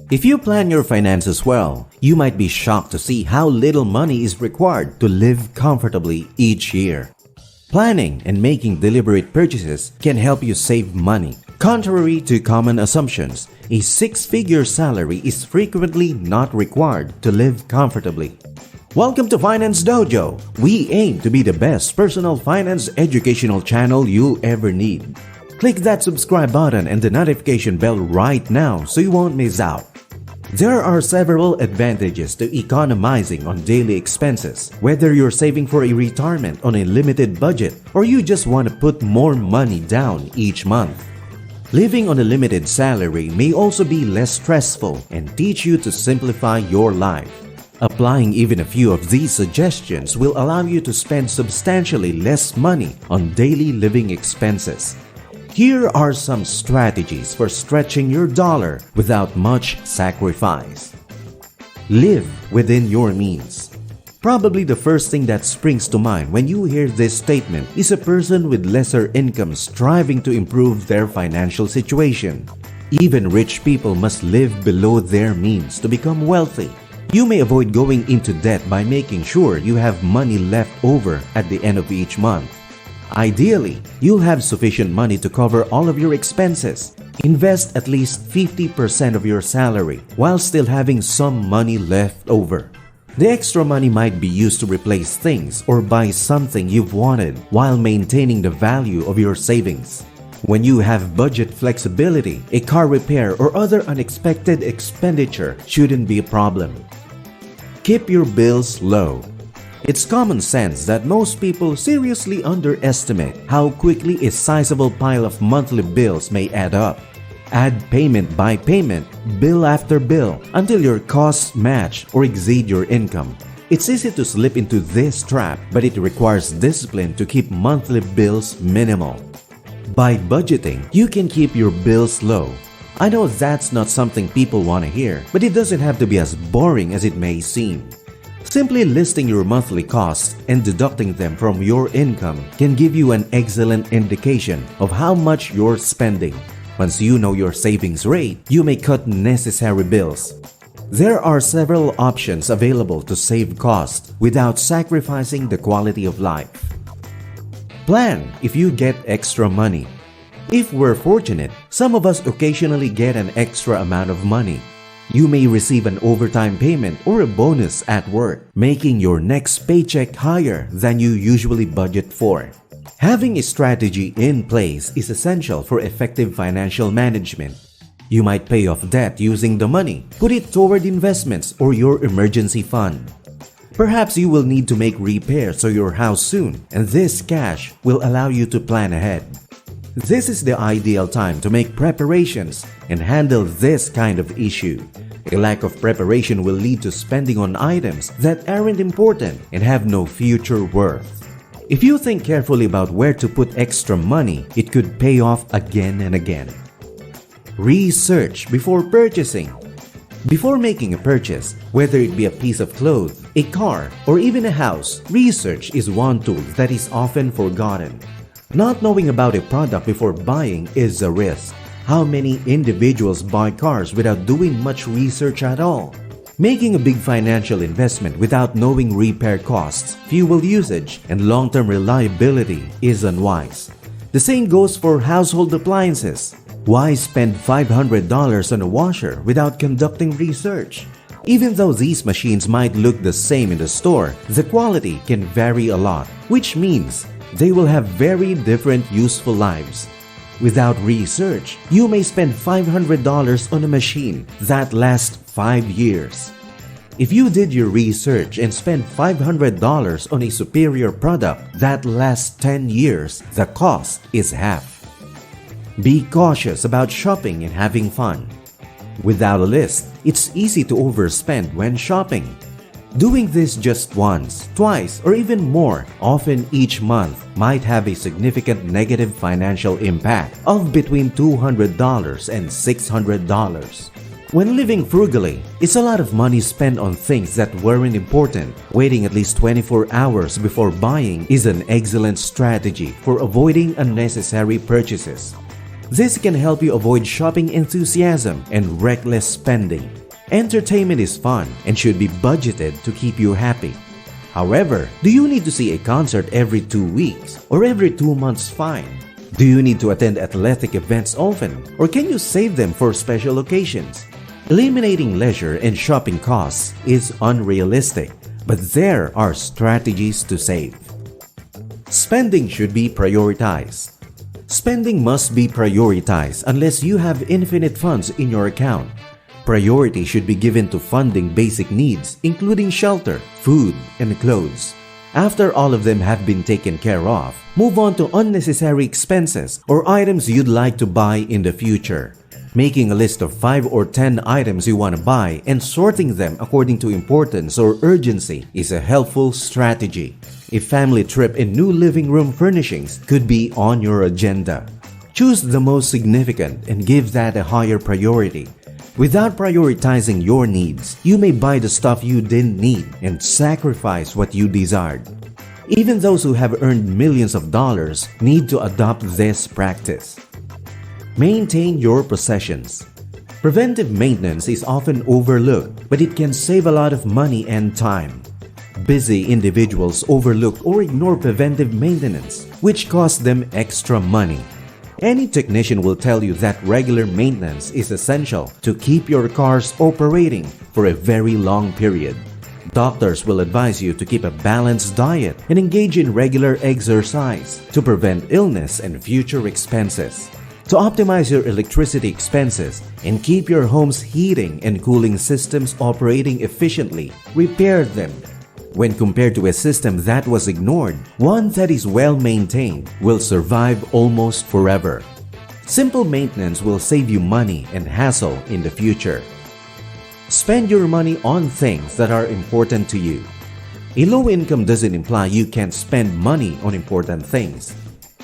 If you plan your finances well, you might be shocked to see how little money is required to live comfortably each year. Planning and making deliberate purchases can help you save money. Contrary to common assumptions, a six-figure salary is frequently not required to live comfortably. Welcome to Finance Dojo. We aim to be the best personal finance educational channel you'll ever need. Click that subscribe button and the notification bell right now so you won't miss out. There are several advantages to economizing on daily expenses, whether you're saving for a retirement on a limited budget or you just want to put more money down each month. Living on a limited salary may also be less stressful and teach you to simplify your life. Applying even a few of these suggestions will allow you to spend substantially less money on daily living expenses. Here are some strategies for stretching your dollar without much sacrifice. Live within your means. Probably the first thing that springs to mind when you hear this statement is a person with lesser income striving to improve their financial situation. Even rich people must live below their means to become wealthy. You may avoid going into debt by making sure you have money left over at the end of each month. Ideally, you'll have sufficient money to cover all of your expenses. Invest at least 50% of your salary while still having some money left over. The extra money might be used to replace things or buy something you've wanted while maintaining the value of your savings. When you have budget flexibility, a car repair or other unexpected expenditure shouldn't be a problem. Keep your bills low. It's common sense that most people seriously underestimate how quickly a sizable pile of monthly bills may add up. Add payment by payment, bill after bill, until your costs match or exceed your income. It's easy to slip into this trap, but it requires discipline to keep monthly bills minimal. By budgeting, you can keep your bills low. I know that's not something people want to hear, but it doesn't have to be as boring as it may seem. Simply listing your monthly costs and deducting them from your income can give you an excellent indication of how much you're spending. Once you know your savings rate, you may cut necessary bills. There are several options available to save costs without sacrificing the quality of life. Plan if you get extra money. If we're fortunate, some of us occasionally get an extra amount of money. You may receive an overtime payment or a bonus at work, making your next paycheck higher than you usually budget for. Having a strategy in place is essential for effective financial management. You might pay off debt using the money, put it toward investments or your emergency fund. Perhaps you will need to make repairs to your house soon, and this cash will allow you to plan ahead. This is the ideal time to make preparations and handle this kind of issue. A lack of preparation will lead to spending on items that aren't important and have no future worth. If you think carefully about where to put extra money, it could pay off again and again. Research before purchasing. Before making a purchase, whether it be a piece of clothes, a car, or even a house, research is one tool that is often forgotten. Not knowing about a product before buying is a risk. How many individuals buy cars without doing much research at all? Making a big financial investment without knowing repair costs, fuel usage, and long-term reliability is unwise. The same goes for household appliances. Why spend $500 on a washer without conducting research? Even though these machines might look the same in the store, the quality can vary a lot, which means they will have very different useful lives. Without research, you may spend $500 on a machine that lasts 5 years. If you did your research and spent $500 on a superior product that lasts 10 years, the cost is half. Be cautious about shopping and having fun. Without a list, it's easy to overspend when shopping. Doing this just once, twice, or even more often each month might have a significant negative financial impact of between $200 and $600. When living frugally, it's a lot of money spent on things that weren't important. Waiting at least 24 hours before buying is an excellent strategy for avoiding unnecessary purchases. This can help you avoid shopping enthusiasm and reckless spending. Entertainment is fun and should be budgeted to keep you happy. However, do you need to see a concert every 2 weeks or every 2 months fine? Do you need to attend athletic events often, or can you save them for special occasions? Eliminating leisure and shopping costs is unrealistic, but there are strategies to save. Spending should be prioritized. Spending must be prioritized unless you have infinite funds in your account. Priority should be given to funding basic needs, including shelter, food, and clothes. After all of them have been taken care of, move on to unnecessary expenses or items you'd like to buy in the future. Making a list of 5 or 10 items you want to buy and sorting them according to importance or urgency is a helpful strategy. A family trip and new living room furnishings could be on your agenda. Choose the most significant and give that a higher priority. Without prioritizing your needs, you may buy the stuff you didn't need and sacrifice what you desired. Even those who have earned millions of dollars need to adopt this practice. Maintain your possessions. Preventive maintenance is often overlooked, but it can save a lot of money and time. Busy individuals overlook or ignore preventive maintenance, which costs them extra money. Any technician will tell you that regular maintenance is essential to keep your cars operating for a very long period. Doctors will advise you to keep a balanced diet and engage in regular exercise to prevent illness and future expenses. To optimize your electricity expenses and keep your home's heating and cooling systems operating efficiently, repair them. When compared to a system that was ignored, one that is well maintained will survive almost forever. Simple maintenance will save you money and hassle in the future. Spend your money on things that are important to you. A low income doesn't imply you can't spend money on important things.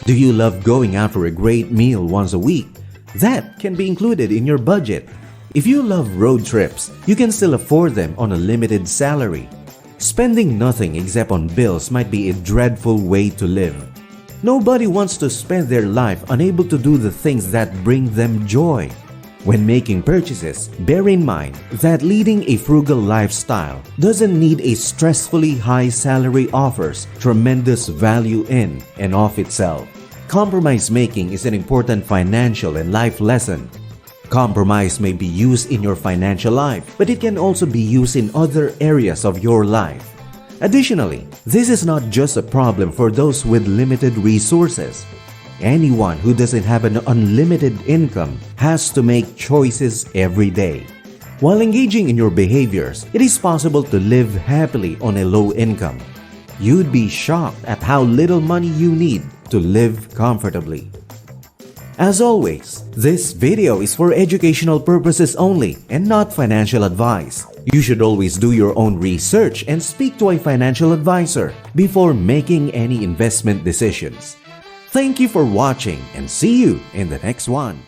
Do you love going out for a great meal once a week? That can be included in your budget. If you love road trips, you can still afford them on a limited salary. Spending nothing except on bills might be a dreadful way to live. Nobody wants to spend their life unable to do the things that bring them joy. When making purchases, bear in mind that leading a frugal lifestyle doesn't need a stressfully high salary offers tremendous value in and of itself. Compromise making is an important financial and life lesson. Compromise may be used in your financial life, but it can also be used in other areas of your life. Additionally, this is not just a problem for those with limited resources. Anyone who doesn't have an unlimited income has to make choices every day. While engaging in your behaviors, it is possible to live happily on a low income. You'd be shocked at how little money you need to live comfortably. As always, this video is for educational purposes only and not financial advice. You should always do your own research and speak to a financial advisor before making any investment decisions. Thank you for watching and see you in the next one.